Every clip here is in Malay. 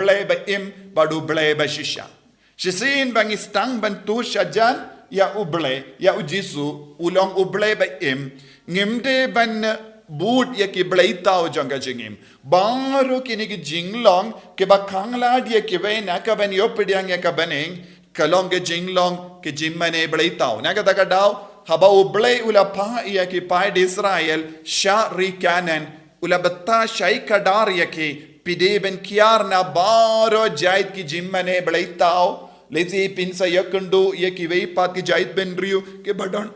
uble ba im badu uble ba shisha. Shisin bang istang bantu shajan ya uble ya ujisu ulong uble ba im ngimde ban boot ya ki bleithaw jonga jingim baru kini ki jinglong ke ba kangla dia ke ve na ka ban yopidyang ya ka baning kalong ke jinglong ke jingmane bleithaw na ka daw haba uble ula pa ya ki pa di Israel sha rikanan ula batta shay kadar ya ki pide ben kiar na baro jait ki jingmane bleithaw lezi pinsa yakundu ya ki ve pat ki jait ben riu ke badon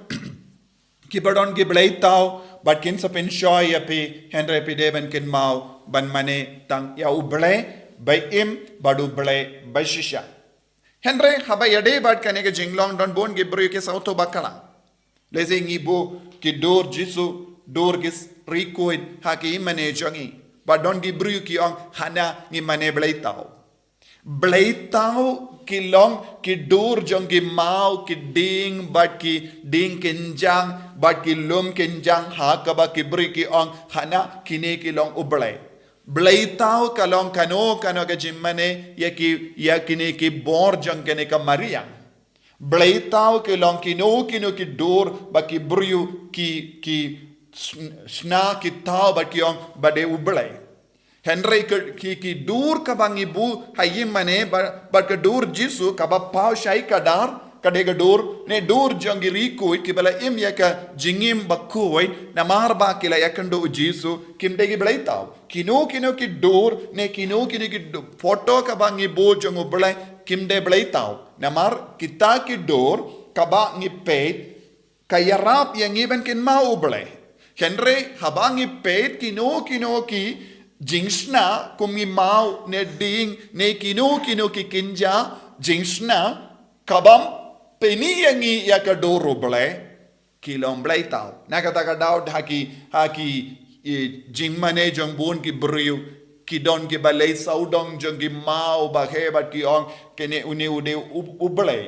ki bleithaw but kin sa pin shoy api henry pideben kin mau ban mane tang ya uble by im badu ble by shisha henry haba yade bat kane ke jinglong don bon gibru ke sauto bakala lezing ibu ki dor jisu dor gis rikoid haki mane jongi but don gibru ki ong hana ni mane bleithaw ki long ki dur jong ki mau ki ding but ki ding kinjang but ki lum kinjang ha kaba ki bri ki ong hana kine ki long uble bleithaw ka long kano ka jimmane ya kine ki bor jong kene ka mariang bleithaw ki long kino ki dur ba ki briu ki sna ki tau ba ki ong bade uble Henry ki dur ka bang ibu hayim mane but ka dur jisu ka ba pau shay kadar kadega dur ne dur jangiri koi ki bala im ya ka jingim bakoi na marba kila yakando jisu kimdegi bleithaw kino ki dur ne kino ki photo ka bang ibu jangu blai kimde bleithaw na mar kita ki dur ka ba ngi pet kayarap yang iban kin mau blai Henry habangi pet kino ki jingsna kumi mau ne ding ne kino ki kinja jingsna kabam peni yangi ya ka doro ble kilom bleithaw na ka daw haki jingmane jongbon ki briu ki don ki balai saudong jong ki mau ba he ba ki ong kene uni ude uble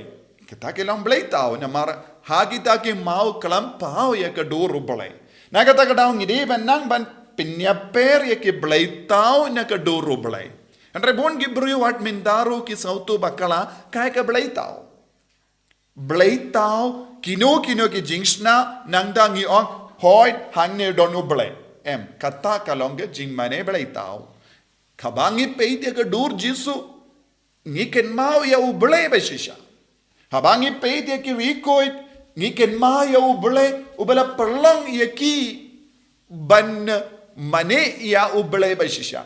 kita kilom bleithaw na mar haki ta ki mau kalam pau ya ka doro ble na ka daw ngide ban nang ban pinyaper ya ki bleithaw na ka doro ble andre bon ki briu wat mindaro ki sauto bakala kai ka bleithaw kino ki jingsna nangdangi on hoy hangne donu ble em kata kalonge jingmane bleithaw kabangi peite ka dur jisu ni ken mau ya uble beshisha habangi peite ki wikoit ni ken mau ya uble ubala perlang ya ki ban mane ya uble beshisha